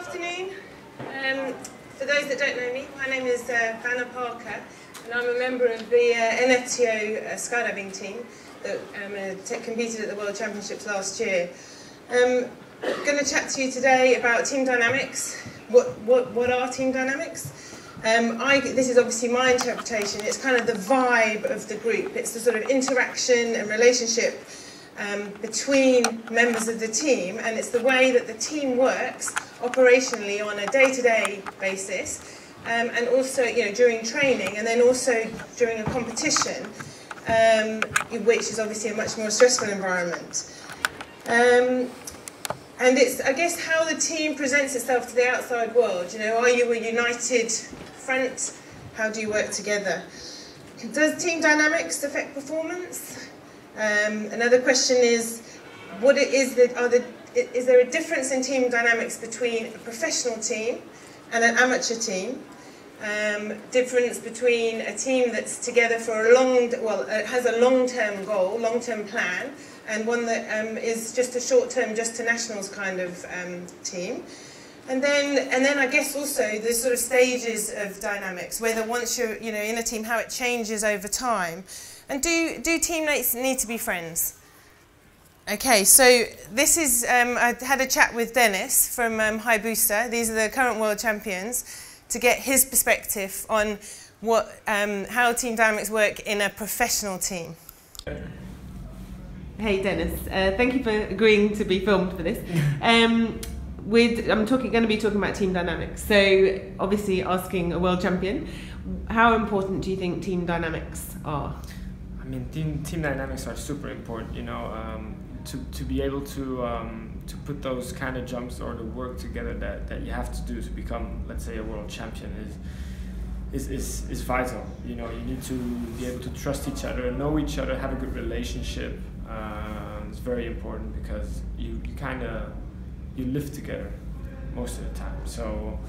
afternoon. For those that don't know me, my name is Vana and I'm a member of the NETO skydiving team that competed at the World Championships last year. I'm going to chat to you today about team dynamics. What are team dynamics? This is obviously my interpretation. It's kind of the vibe of the group. It's the sort of interaction and relationship between members of the team, and it's the way that the team works operationally on a day-to-day basis, and also during training, and then also during a competition, which is obviously a much more stressful environment. And it's, I guess, how the team presents itself to the outside world. Are you a united front? How do you work together? Does team dynamics affect performance? Another question is, is there a difference in team dynamics between a professional team and an amateur team? Difference between a team that's together for has a long-term goal, long-term plan, and one that is just a short-term, just to nationals kind of team. And then I guess also the sort of stages of dynamics, whether once you're in a team, how it changes over time. And do teammates need to be friends? Okay, so this is, I had a chat with Dennis from Hayabusa. These are the current world champions, to get his perspective on how team dynamics work in a professional team. Hey Dennis, thank you for agreeing to be filmed for this. I'm going to be talking about team dynamics. So obviously asking a world champion, how important do you think team dynamics are? I mean, team dynamics are super important, to be able to put those kind of jumps or the work together that you have to do to become, let's say, a world champion is vital. You need to be able to trust each other, know each other, have a good relationship. It's very important because you live together most of the time. So,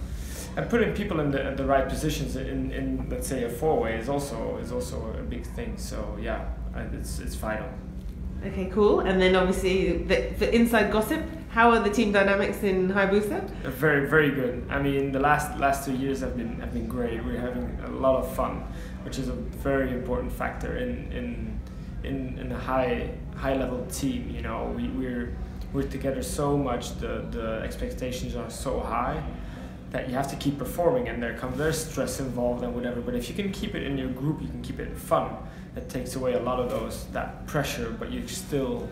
and putting people in the right positions in let's say a four-way is also a big thing. So yeah, it's vital. Okay, cool. And then obviously the inside gossip. How are the team dynamics in Hayabusa? Very, very good. I mean, the last 2 years have been great. We're having a lot of fun, which is a very important factor in a high level team. We're together so much. The expectations are so high that you have to keep performing, and there's stress involved and whatever. But if you can keep it in your group, you can keep it fun. It takes away a lot of that pressure, but you're still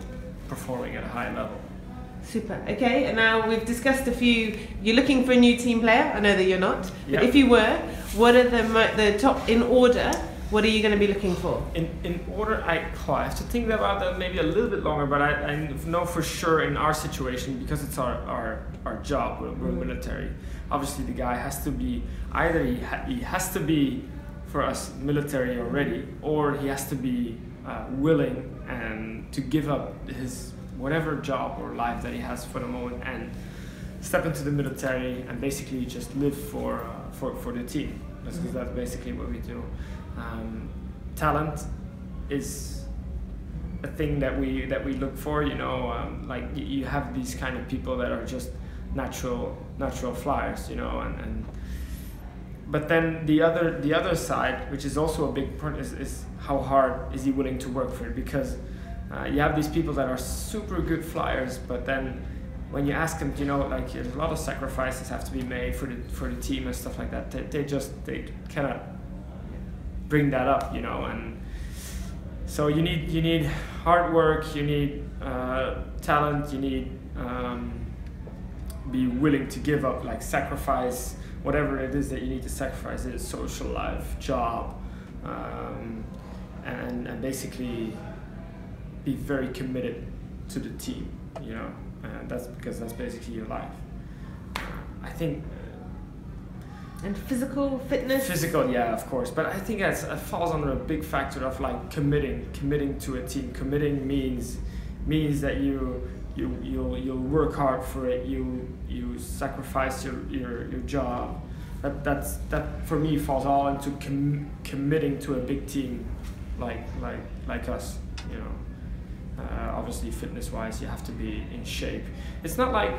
performing at a high level. Super. Okay, and now we've discussed a few. You're looking for a new team player. I know that you're not. Yeah. But if you were, what are the top in order? What are you going to be looking for? In order, I have to think about that maybe a little bit longer, but I know for sure in our situation, because it's our job, we're military. Obviously, the guy has to be, either he has to be for us military already, or he has to be willing and to give up his whatever job or life that he has for the moment and step into the military and basically just live for the team. Because that's basically what we do. Talent is a thing that we look for. Like you have these kind of people that are just natural flyers, but then the other side, which is also a big part, is how hard is he willing to work for it? Because you have these people that are super good flyers, but then when you ask them, like a lot of sacrifices have to be made for the team and stuff like that. They cannot bring that up, and so you need hard work, you need talent, you need be willing to give up, like sacrifice whatever it is that you need to sacrifice. It's social life, job, and basically be very committed to the team, and that's because that's basically your life. I think. And physical fitness? Physical, yeah, of course. But I think it falls under a big factor of like committing to a team. Committing means that you'll work hard for it. You sacrifice your job. That for me falls all into committing to a big team, like us. Obviously, fitness-wise, you have to be in shape. It's not like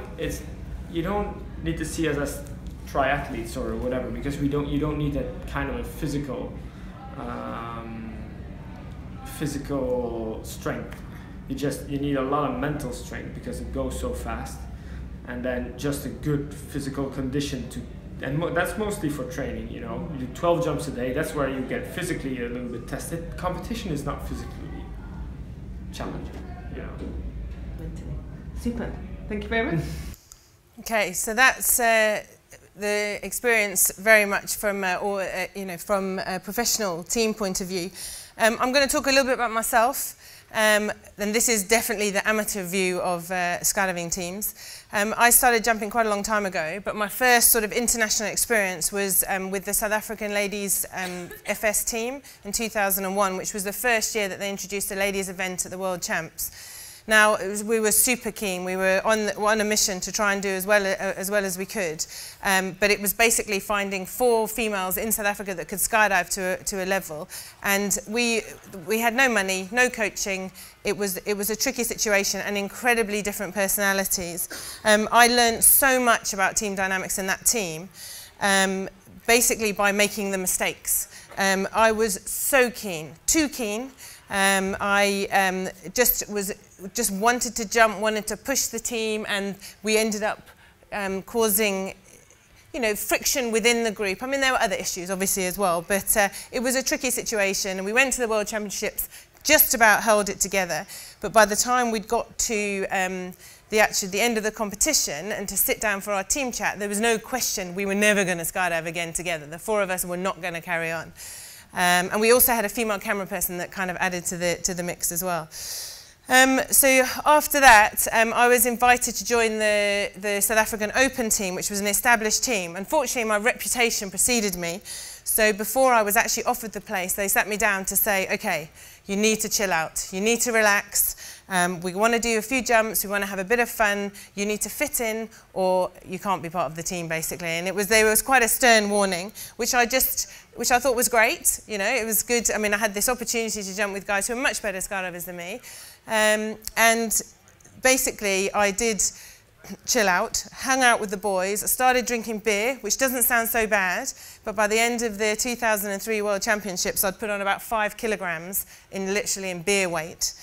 you don't need to see us as triathletes or whatever, because you don't need that kind of a physical strength. You need a lot of mental strength because it goes so fast, and then just a good physical condition that's mostly for training. You know, you do 12 jumps a day. That's where you get physically a little bit tested. Competition is not physically challenging. You know. Mentally. Super. Thank you very much. Okay, so that's the experience very much from from a professional team point of view. I'm going to talk a little bit about myself. And this is definitely the amateur view of skydiving teams. I started jumping quite a long time ago, but my first sort of international experience was with the South African ladies FS team in 2001, which was the first year that they introduced a ladies event at the World Champs. Now, we were super keen. We were on a mission to try and do as well as we could. But it was basically finding 4 females in South Africa that could skydive to a level. And we had no money, no coaching. It was a tricky situation and incredibly different personalities. I learned so much about team dynamics in that team, basically by making the mistakes. I was so keen, too keen. I just wanted to jump, wanted to push the team, and we ended up causing, friction within the group. I mean, there were other issues, obviously, as well, but it was a tricky situation, and we went to the World Championships, just about held it together. But by the time we'd got to the end of the competition and to sit down for our team chat, there was no question we were never going to skydive again together. The 4 of us were not going to carry on. And we also had a female camera person that kind of added to the mix as well. So after that, I was invited to join the South African Open team, which was an established team. Unfortunately, my reputation preceded me. So before I was actually offered the place, they sat me down to say, okay, you need to chill out. You need to relax. We want to do a few jumps. We want to have a bit of fun. You need to fit in, or you can't be part of the team, basically. And there was quite a stern warning, which I thought was great. It was good. I mean, I had this opportunity to jump with guys who are much better skydivers than me. And basically, I did chill out, hung out with the boys. I started drinking beer, which doesn't sound so bad, but by the end of the 2003 World Championships, I'd put on about 5 kilograms literally in beer weight.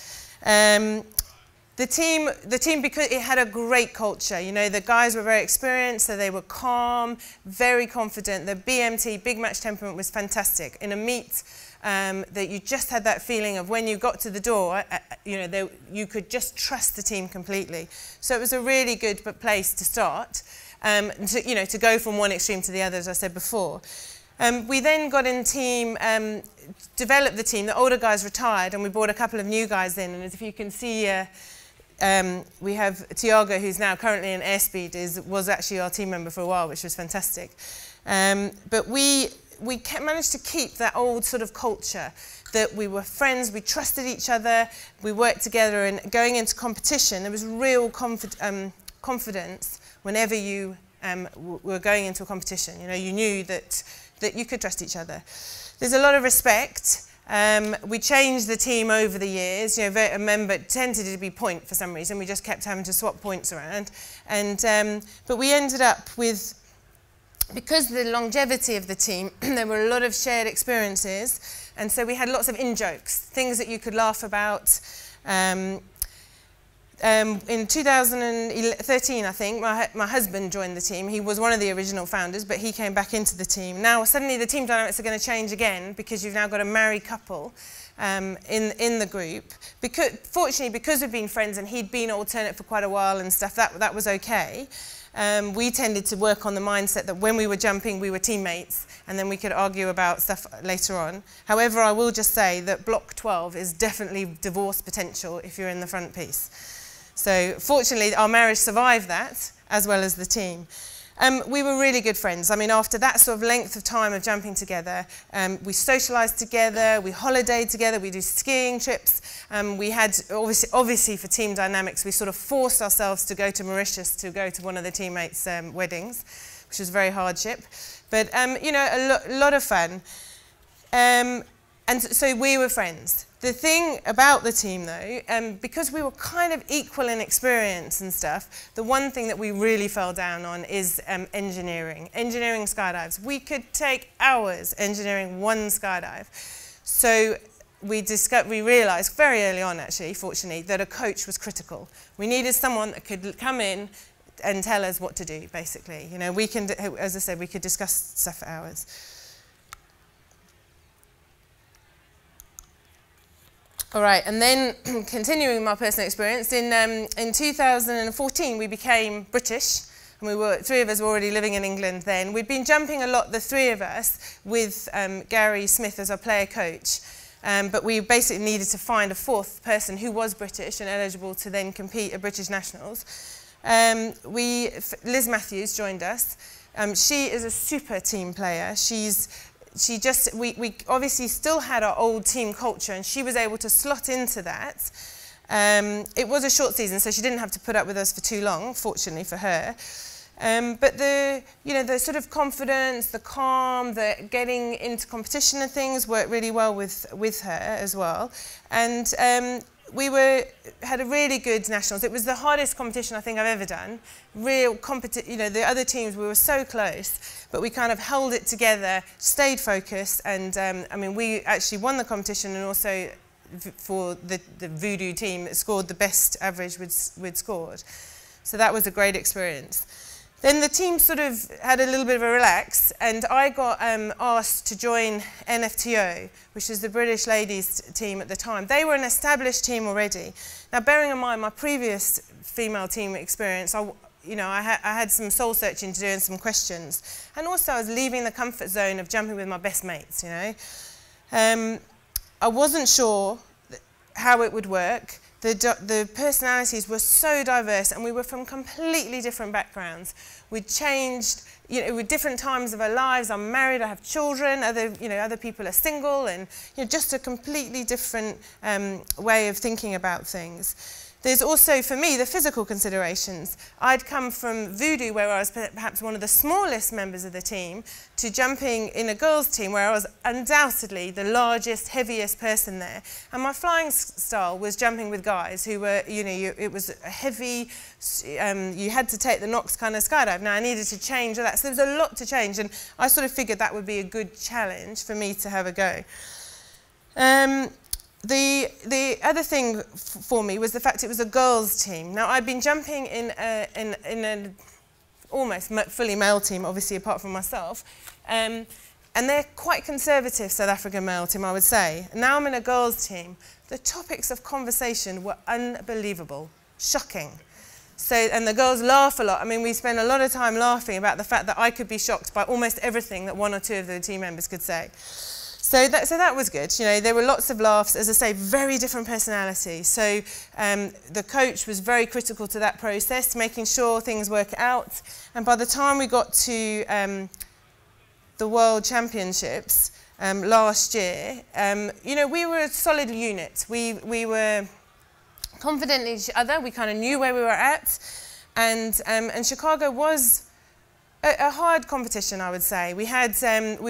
The team, because it had a great culture, the guys were very experienced, so they were calm, very confident. The BMT, big match temperament, was fantastic. In a meet, that you just had that feeling of when you got to the door, you could just trust the team completely. So it was a really good place to start, to go from one extreme to the other, as I said before. We then got in team, developed the team. The older guys retired, and we brought a couple of new guys in. And as if you can see, we have Tiago, who's now currently in airspeed, was actually our team member for a while, which was fantastic. But we managed to keep that old sort of culture, that we were friends, we trusted each other, we worked together, and going into competition, there was real confidence whenever you were going into a competition. You knew that you could trust each other. There's a lot of respect. We changed the team over the years. A member tended to be point for some reason. We just kept having to swap points around. But we ended up with, because of the longevity of the team, there were a lot of shared experiences. And so we had lots of in-jokes, things that you could laugh about. In 2013, I think, my husband joined the team. He was one of the original founders, but he came back into the team. Now, suddenly the team dynamics are going to change again, because you've now got a married couple in the group. Fortunately, because we've been friends and he'd been alternate for quite a while and stuff, that was okay. We tended to work on the mindset that when we were jumping, we were teammates, and then we could argue about stuff later on. However, I will just say that Block 12 is definitely divorce potential if you're in the front piece. So fortunately, our marriage survived that, as well as the team. We were really good friends. I mean, after that sort of length of time of jumping together, we socialised together, we holidayed together, we do skiing trips. We had, obviously for team dynamics, we sort of forced ourselves to go to Mauritius to go to one of the teammates' weddings, which was very hardship. But, a lot of fun. And so we were friends. The thing about the team, though, because we were kind of equal in experience and stuff, the one thing that we really fell down on is engineering skydives. We could take hours engineering one skydive. So we realised very early on, actually, fortunately, that a coach was critical. We needed someone that could come in and tell us what to do, basically. You know, we can, as I said, we could discuss stuff for hours. All right, and then continuing my personal experience, in 2014 we became British, and three of us were already living in England then. We'd been jumping a lot, the three of us, with Gary Smith as our player coach, but we basically needed to find a fourth person who was British and eligible to then compete at British Nationals. Liz Matthews joined us. She is a super team player. We obviously still had our old team culture, and she was able to slot into that. It was a short season, so she didn't have to put up with us for too long, fortunately for her. But the sort of confidence, the calm, the getting into competition and things worked really well with her as well. And we had a really good nationals. It was the hardest competition I think I've ever done. The other teams, we were so close, but we kind of held it together, stayed focused, and I mean, we actually won the competition, and also for the Voodoo team, it scored the best average we'd scored. So that was a great experience. Then the team sort of had a little bit of a relax, and I got asked to join NETO, which is the British ladies team at the time. They were an established team already. Now, bearing in mind my previous female team experience, I had some soul searching to do and some questions. And also I was leaving the comfort zone of jumping with my best mates, you know. I wasn't sure how it would work. The personalities were so diverse, and we were from completely different backgrounds. We'd changed, with different times of our lives. I'm married, I have children, other people are single, and just a completely different way of thinking about things. There's also, for me, the physical considerations. I'd come from Voodoo, where I was perhaps one of the smallest members of the team, to jumping in a girls' team, where I was undoubtedly the largest, heaviest person there. And my flying style was jumping with guys who were, it was a heavy, you had to take the Knox kind of skydive. Now, I needed to change all that. So there was a lot to change, and I sort of figured that would be a good challenge for me to have a go. The other thing for me was the fact it was a girls' team. Now, I'd been jumping in an almost fully male team, obviously, apart from myself. And they're quite conservative South African male team, I would say. Now I'm in a girls' team. The topics of conversation were unbelievable, shocking. And the girls laugh a lot. I mean, we spend a lot of time laughing about the fact that I could be shocked by almost everything that one or two of the team members could say. So that was good. There were lots of laughs. As I say, very different personalities. So the coach was very critical to that process, making sure things work out. And by the time we got to the World Championships last year, we were a solid unit. We were confident in each other. We kind of knew where we were at. And Chicago was a hard competition, I would say. We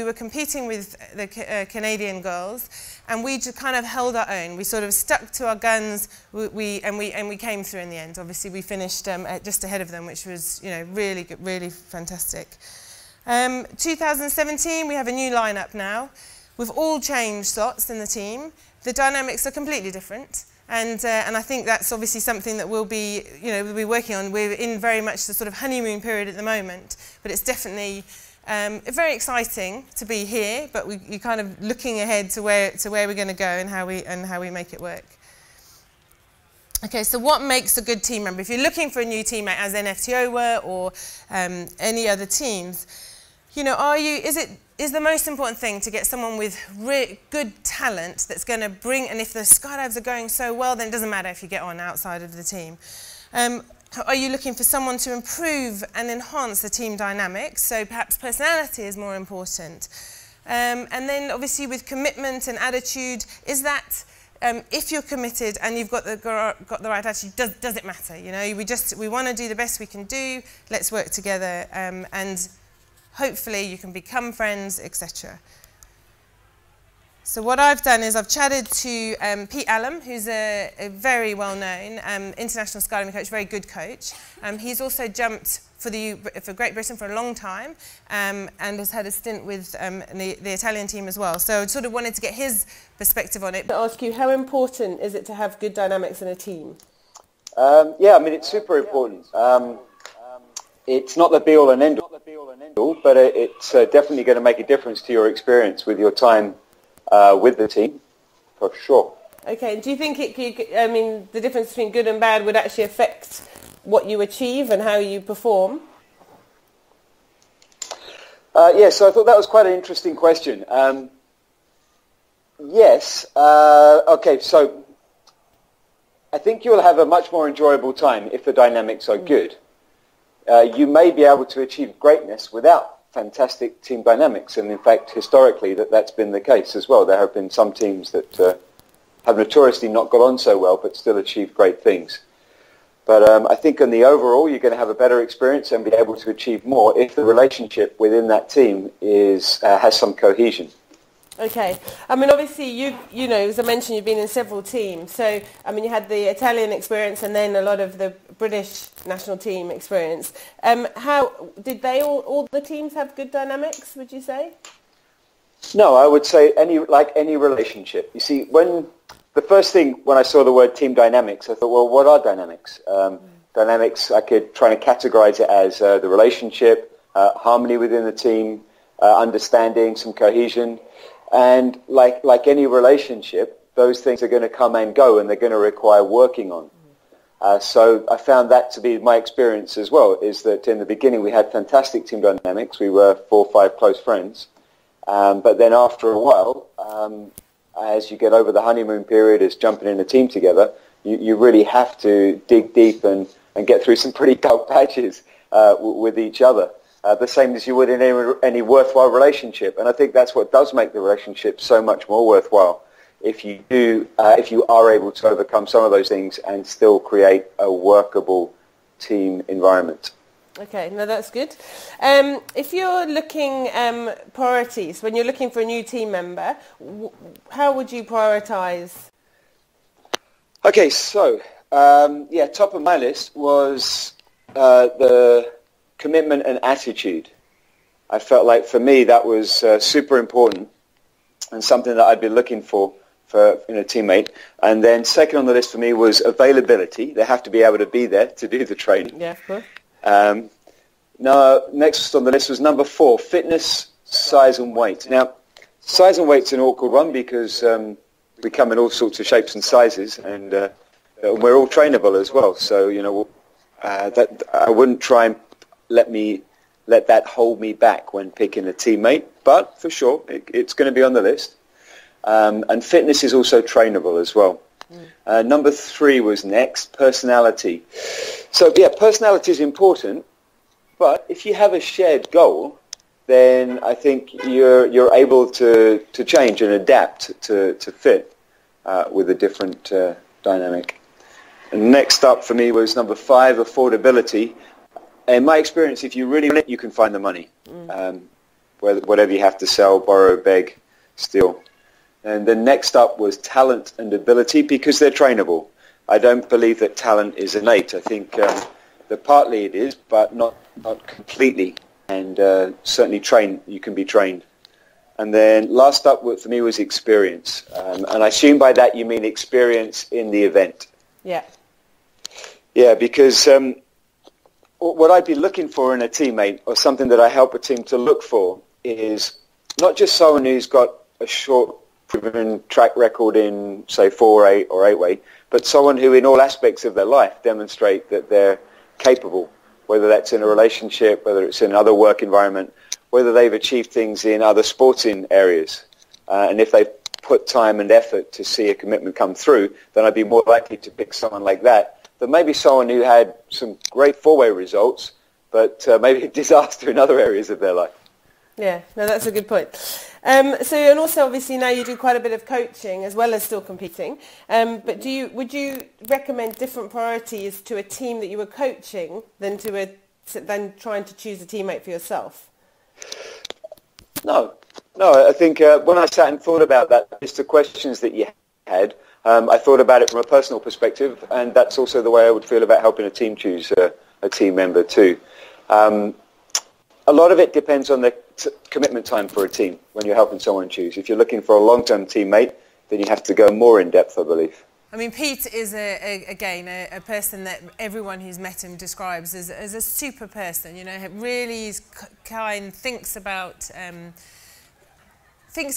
were competing with the Canadian girls, and we just kind of held our own. We sort of stuck to our guns, and we came through in the end. Obviously, we finished just ahead of them, which was really good, really fantastic. 2017, we have a new lineup now. We've all changed slots in the team. The dynamics are completely different. And I think that's obviously something that we'll be working on. We're in very much the sort of honeymoon period at the moment, but it's definitely very exciting to be here. But you're kind of looking ahead to where we're going to go and how we make it work. Okay, so what makes a good team member? If you're looking for a new teammate, as NETO were, or any other teams, is the most important thing to get someone with good talent that's going to bring, and if the skydives are going so well, then it doesn't matter if you get on outside of the team. Are you looking for someone to improve and enhance the team dynamics? So perhaps personality is more important. And then obviously with commitment and attitude, is that if you're committed and you've got the right attitude, does it matter? We want to do the best we can do. Let's work together, and hopefully you can become friends, etc. So what I've done is I've chatted to Pete Allum, who's a very well-known international skydiving coach, very good coach. He's also jumped for Great Britain for a long time and has had a stint with the Italian team as well. So I sort of wanted to get his perspective on it. I'll ask you, how important is it to have good dynamics in a team? Yeah, I mean, it's super important. It's not the be-all and end-all, but it's definitely going to make a difference to your experience with your time with the team, for sure. Okay, do you think the difference between good and bad would actually affect what you achieve and how you perform? Yeah, so I thought that was quite an interesting question. Yes, okay, so I think you'll have a much more enjoyable time if the dynamics are good. You may be able to achieve greatness without fantastic team dynamics, and in fact historically that's been the case as well. There have been some teams that have notoriously not got on so well but still achieved great things. But I think on the overall you're going to have a better experience and be able to achieve more if the relationship within that team has some cohesion. Okay. I mean, obviously, you know, as I mentioned, you've been in several teams. So, I mean, you had the Italian experience and then a lot of the British national team experience. How did all the teams have good dynamics, would you say? No, I would say any relationship. You see, the first thing when I saw the word team dynamics, I thought, well, what are dynamics? Dynamics, I could try and categorize it as the relationship, harmony within the team, understanding, some cohesion. And like any relationship, those things are going to come and go, and they're going to require working on. So I found that to be my experience as well, is that in the beginning we had fantastic team dynamics. We were 4 or 5 close friends. But then after a while, as you get over the honeymoon period, as jumping in a team together, you really have to dig deep and get through some pretty dark patches with each other. The same as you would in any worthwhile relationship. And I think that's what does make the relationship so much more worthwhile, if you are able to overcome some of those things and still create a workable team environment. Okay, no, that's good. If you're looking priorities, when you're looking for a new team member, how would you prioritise? Okay, so, top of my list was the commitment and attitude. I felt like for me that was super important and something that I'd be looking for in a teammate. And then second on the list for me was availability. They have to be able to be there to do the training. Yeah, of course. Now, next on the list was number 4, fitness, size and weight. Now, size and weight's an awkward one because we come in all sorts of shapes and sizes, and we're all trainable as well. So, you know, that I wouldn't try and let that hold me back when picking a teammate, but for sure it's going to be on the list. And fitness is also trainable as well. Number 3 was next, personality. So yeah, personality is important, but if you have a shared goal, then I think you're able to change and adapt to fit with a different dynamic. And next up for me was number 5, affordability. In my experience, if you really want it, you can find the money. Whatever you have to sell, borrow, beg, steal. And then next up was talent and ability, because they're trainable. I don't believe that talent is innate. I think that partly it is, but not completely. And certainly you can be trained. And then last up for me was experience. And I assume by that you mean experience in the event. Yeah. Yeah, because what I'd be looking for in a teammate, or something that I help a team to look for, is not just someone who's got a short proven track record in, say, 4-8 or 8-way, but someone who in all aspects of their life demonstrate that they're capable, whether that's in a relationship, whether it's in another work environment, whether they've achieved things in other sporting areas. And if they've put time and effort to see a commitment come through, then I'd be more likely to pick someone like that than maybe someone who had some great 4-way results, but maybe a disaster in other areas of their life. Yeah, no, that's a good point. And also obviously now you do quite a bit of coaching as well as still competing. But would you recommend different priorities to a team that you were coaching than than trying to choose a teammate for yourself? No, No, I think when I sat and thought about that, just the questions that you had, I thought about it from a personal perspective, and that's also the way I would feel about helping a team choose a team member too. A lot of it depends on the commitment time for a team when you're helping someone choose. If you're looking for a long-term teammate, then you have to go more in depth, I believe. I mean, Pete is, again, a person that everyone who's met him describes as a super person, you know, really is kind, thinks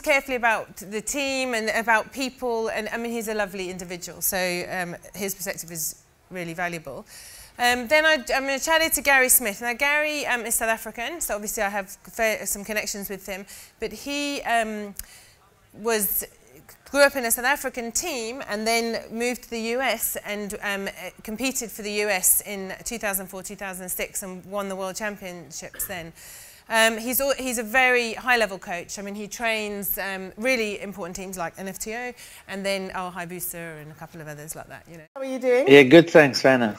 carefully about the team and about people, and I mean, he's a lovely individual, so his perspective is really valuable. Then I chatted to Gary Smith. Now, Gary is South African, so obviously I have some connections with him, but he grew up in a South African team and then moved to the US and competed for the US in 2004-2006 and won the World Championships then. He's a very high-level coach. I mean, he trains really important teams like NETO and then Hayabusa and a couple of others like that, you know. How are you doing? Yeah, good, thanks, Vana.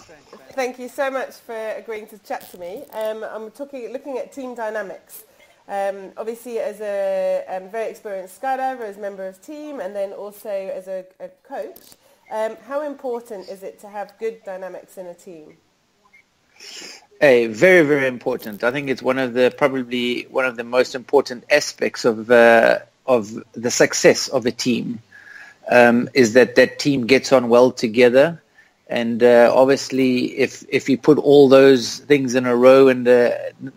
Thank you so much for agreeing to chat to me. I'm looking at team dynamics. Obviously, as a very experienced skydiver, as a member of team, and then also as a coach, how important is it to have good dynamics in a team? Very, very important. I think it's probably one of the most important aspects of the success of a team, is that team gets on well together. And obviously, if you put all those things in a row, and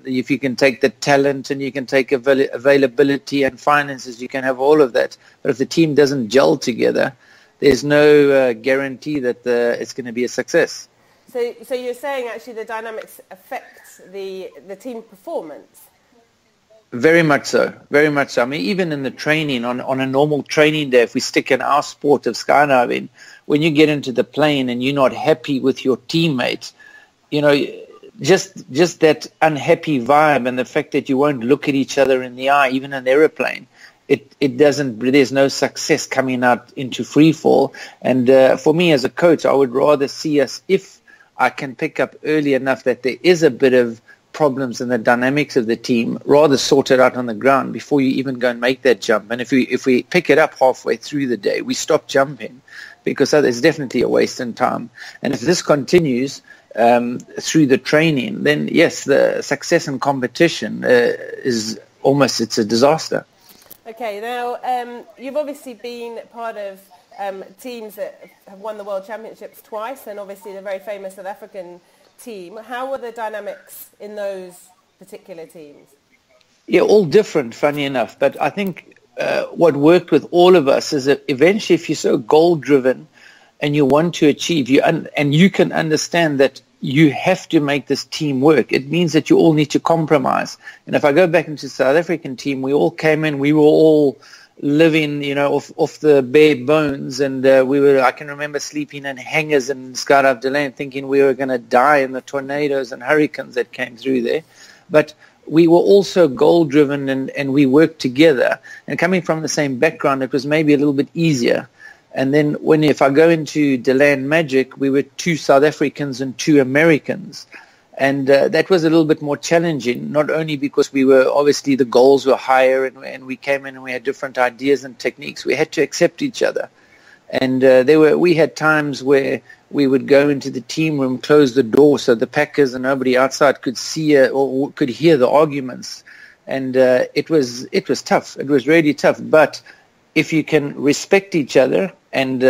if you can take the talent and you can take availability and finances, you can have all of that. But if the team doesn't gel together, there's no guarantee that it's going to be a success. So you're saying actually the dynamics affect the team performance? Very much so, very much so. I mean, even in the training, on a normal training day, if we stick in our sport of skydiving, when you get into the plane and you're not happy with your teammates, you know, just that unhappy vibe and the fact that you won't look at each other in the eye, even in an aeroplane, there's no success coming out into free fall. And for me as a coach, I would rather see us, if I can pick up early enough that there is a bit of problems in the dynamics of the team, rather sort it out on the ground before you even go and make that jump. And if we pick it up halfway through the day, we stop jumping, because there's definitely a waste in time. And if this continues through the training, then yes, the success in competition it's a disaster. Okay, now you've obviously been part of teams that have won the World Championships twice, and obviously the very famous South African team. How were the dynamics in those particular teams? Yeah, all different, funny enough. But I think what worked with all of us is that eventually, if you're so goal-driven and you want to achieve, and you can understand that you have to make this team work, it means that you all need to compromise. And if I go back into the South African team, we all came in, we were all living, you know, off the bare bones, and I can remember sleeping in hangars in Skydive the Mag, thinking we were going to die in the tornadoes and hurricanes that came through there. But we were also goal-driven, and we worked together. And coming from the same background, it was maybe a little bit easier. And then if I go into DeLand Magic, we were 2 South Africans and 2 Americans. And that was a little bit more challenging, not only because we were, obviously the goals were higher, and we came in and we had different ideas and techniques. We had to accept each other. And we had times where we would go into the team room, close the door so the packers and nobody outside could see or could hear the arguments. And it was tough. It was really tough. But if you can respect each other, and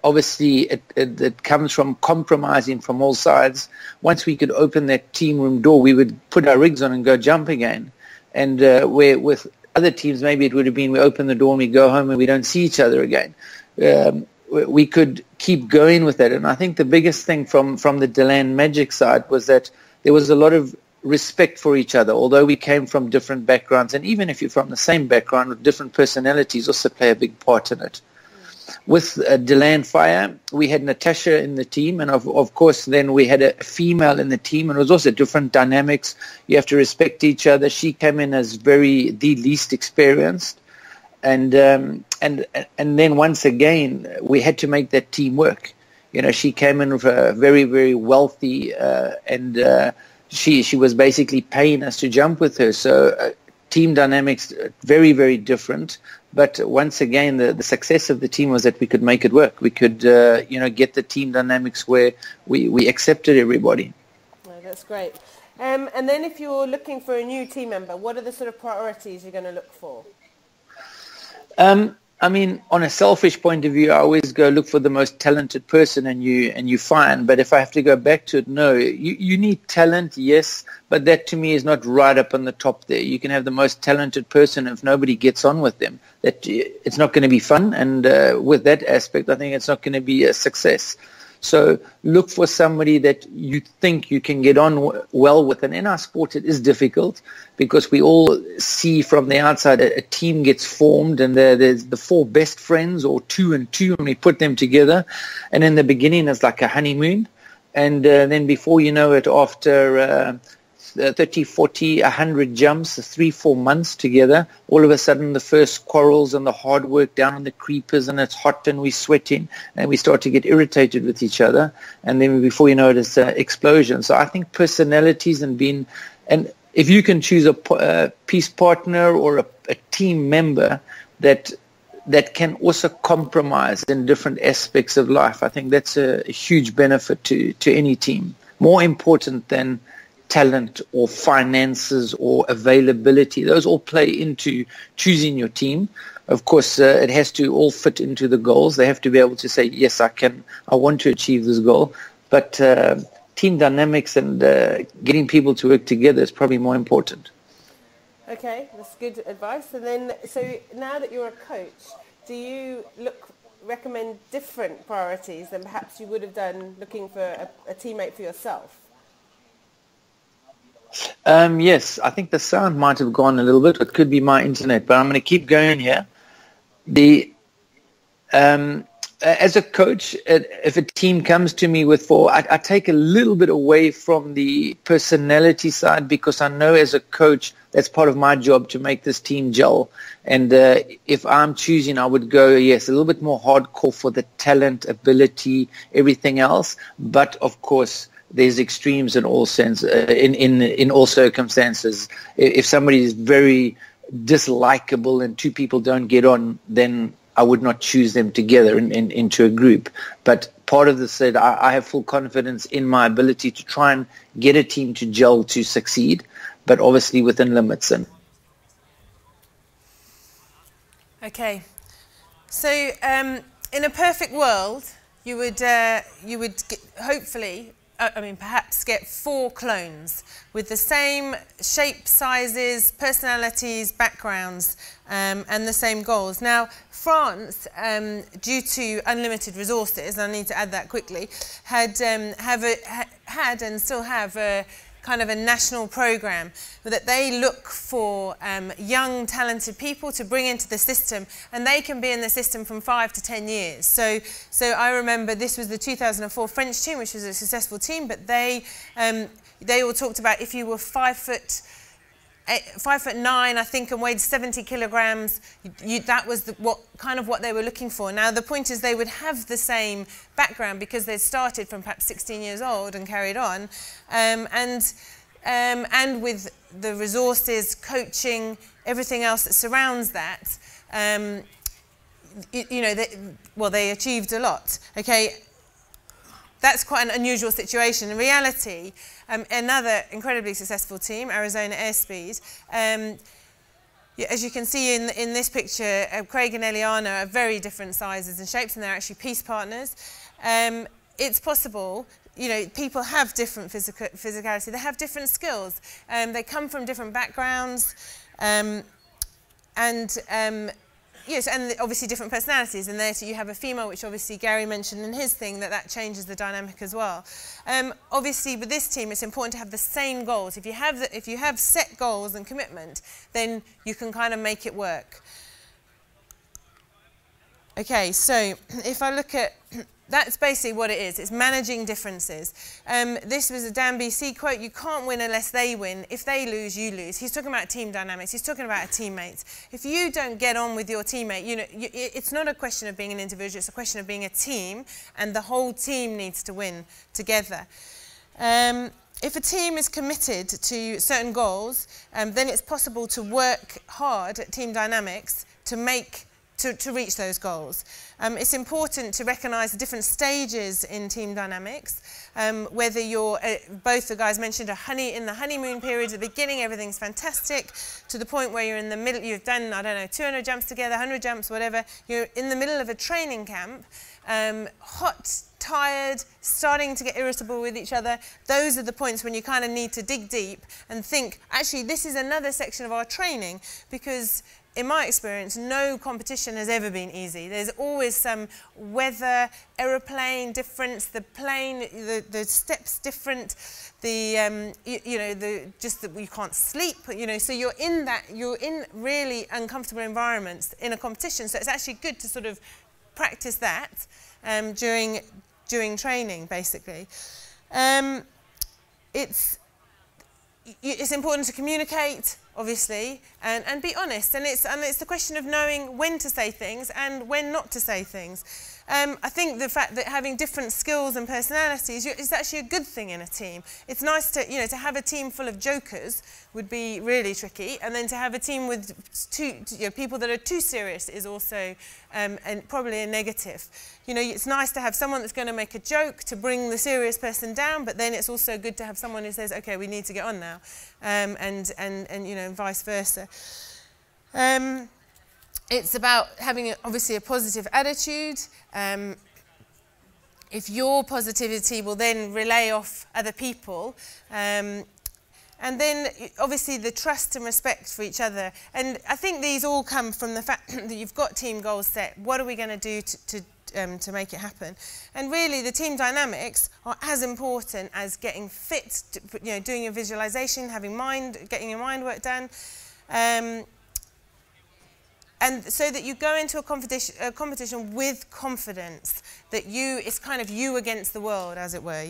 obviously it comes from compromising from all sides. Once we could open that team room door, we would put our rigs on and go jump again. And where with other teams, maybe it would have been we open the door and we go home and we don't see each other again. We could keep going with that. And I think the biggest thing from the DeLand Magic side was that there was a lot of respect for each other, although we came from different backgrounds. And even if you're from the same background, with different personalities also play a big part in it. With DeLand Fire, we had Natasha in the team, and of course then we had a female in the team, and it was also different dynamics. You have to respect each other. She came in as the least experienced, and then once again we had to make that team work. You know, she came in with a very, very wealthy, and she was basically paying us to jump with her. So team dynamics, very, very different. But once again, the success of the team was that we could make it work. We could, get the team dynamics where we accepted everybody. Oh, that's great. And then if you're looking for a new team member, what are the sort of priorities you're going to look for? I mean, on a selfish point of view, I always go look for the most talented person and you find. But if I have to go back to it, no, you need talent, yes, but that to me is not right up on the top there. You can have the most talented person if nobody gets on with them. That it's not going to be fun, and with that aspect, I think it's not going to be a success. So look for somebody that you think you can get on well with. And in our sport, it is difficult because we all see from the outside a team gets formed and there's the four best friends or 2 and 2 and we put them together. And in the beginning, it's like a honeymoon. And then before you know it, after 30, 40, 100 jumps, 3-4 months together, all of a sudden the first quarrels and the hard work down on the creepers and it's hot and we're sweating and we start to get irritated with each other, and then before you know it, it's an explosion. So I think personalities and if you can choose a peace partner or a team member that can also compromise in different aspects of life, I think that's a huge benefit to any team. More important than talent or finances or availability. Those all play into choosing your team. Of course, it has to all fit into the goals. They have to be able to say, yes, I want to achieve this goal. But team dynamics and getting people to work together is probably more important. Okay, that's good advice. And then, so now that you're a coach, do you recommend different priorities than perhaps you would have done looking for a teammate for yourself? Yes, I think the sound might have gone a little bit. It could be my internet, but I'm going to keep going here. As a coach, if a team comes to me with I take a little bit away from the personality side because I know as a coach that's part of my job to make this team gel. And if I'm choosing, I would go, yes, a little bit more hardcore for the talent, ability, everything else. But of course, there's extremes in all in all circumstances. If somebody is very dislikable and 2 people don't get on, then I would not choose them together into a group. But part of this said, I have full confidence in my ability to try and get a team to gel to succeed, but obviously within limits. Okay, so in a perfect world, you would hopefully. Perhaps get 4 clones with the same shape, sizes, personalities, backgrounds, and the same goals. Now, France, due to unlimited resources, and I need to add that quickly, had and still have a kind of a national program that they look for young, talented people to bring into the system, and they can be in the system from 5 to 10 years. So I remember this was the 2004 French team, which was a successful team, but they all talked about if you were 5'9", I think, and weighed 70 kilograms, that was what they were looking for. Now, the point is they would have the same background because they'd started from perhaps 16 years old and carried on. And with the resources, coaching, everything else that surrounds that, they achieved a lot. Okay, that's quite an unusual situation. In reality, another incredibly successful team, Arizona Airspeed, as you can see in this picture, Craig and Eliana are very different sizes and shapes, and they're actually peace partners. It's possible. People have different physicality. They have different skills. They come from different backgrounds, yes, and obviously different personalities. And there you have a female, which obviously Gary mentioned in his thing, that changes the dynamic as well. Obviously, with this team, it's important to have the same goals. If you have set goals and commitment, then you can kind of make it work. Okay, so if I look at that's basically what it is. It's managing differences. This was a Dan BC quote, you can't win unless they win. If they lose, you lose. He's talking about team dynamics. He's talking about a teammate. If you don't get on with your teammate, it's not a question of being an individual, it's a question of being a team, and the whole team needs to win together. if a team is committed to certain goals, then it's possible to work hard at team dynamics to reach those goals. It's important to recognise the different stages in team dynamics, whether you're, both the guys mentioned, in the honeymoon period at the beginning, everything's fantastic, to the point where you're in the middle, you've done, I don't know, 200 jumps together, 100 jumps, whatever, you're in the middle of a training camp, hot, tired, starting to get irritable with each other. Those are the points when you kind of need to dig deep and think, actually, this is another section of our training, because in my experience, no competition has ever been easy. There's always some weather, aeroplane difference, the plane, the steps different, just that you can't sleep, so you're in really uncomfortable environments in a competition. So it's actually good to sort of practice that during training, basically. It's important to communicate, obviously, and be honest. And it's the question of knowing when to say things and when not to say things. I think the fact that having different skills and personalities is actually a good thing in a team. It's nice to have a team full of jokers would be really tricky, and then to have a team with people that are too serious is also and probably a negative. It's nice to have someone that's going to make a joke to bring the serious person down, but then it's also good to have someone who says, okay, we need to get on now, and vice versa. It's about having, obviously, a positive attitude. If your positivity will then relay off other people. And then, obviously, the trust and respect for each other. And I think these all come from the fact that you've got team goals set. What are we going to do to make it happen? And really, the team dynamics are as important as getting fit, doing your visualization, getting your mind work done. And so that you go into a competition with confidence, that it's kind of you against the world, as it were,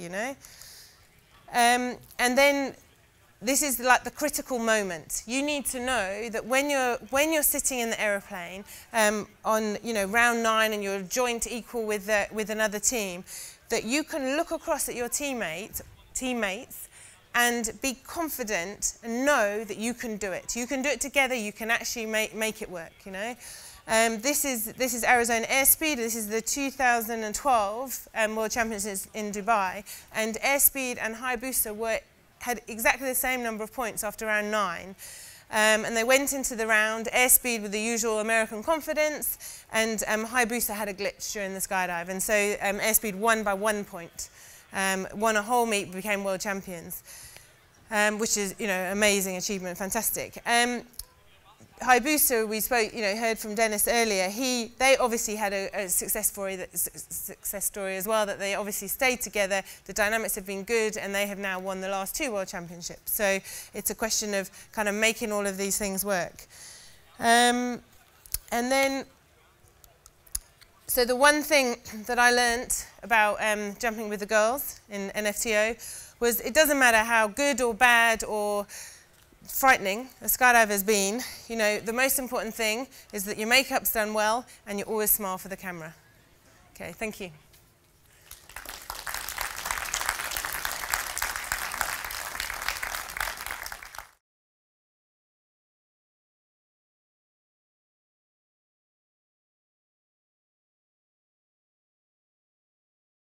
And then this is like the critical moment. You need to know that when you're sitting in the aeroplane on round 9 and you're joint equal with another team, that you can look across at your teammates and be confident and know that you can do it. You can do it together. You can actually make it work. This is Arizona Airspeed. This is the 2012 World Championships in Dubai, and Airspeed and Hayabusa had exactly the same number of points after round 9. And they went into the round, Airspeed with the usual American confidence, and Hayabusa had a glitch during the skydive. And so Airspeed won by 1 point, won a whole meet, became world champions, which is, amazing achievement, fantastic. Hayabusa, we heard from Dennis earlier. They obviously had a success story as well. That they obviously stayed together. The dynamics have been good, and they have now won the last 2 world championships. So it's a question of kind of making all of these things work. And then, so the one thing that I learnt about jumping with the girls in NFTO was it doesn't matter how good or bad or frightening a skydive has been, the most important thing is that your makeup's done well and you always smile for the camera. Okay, thank you.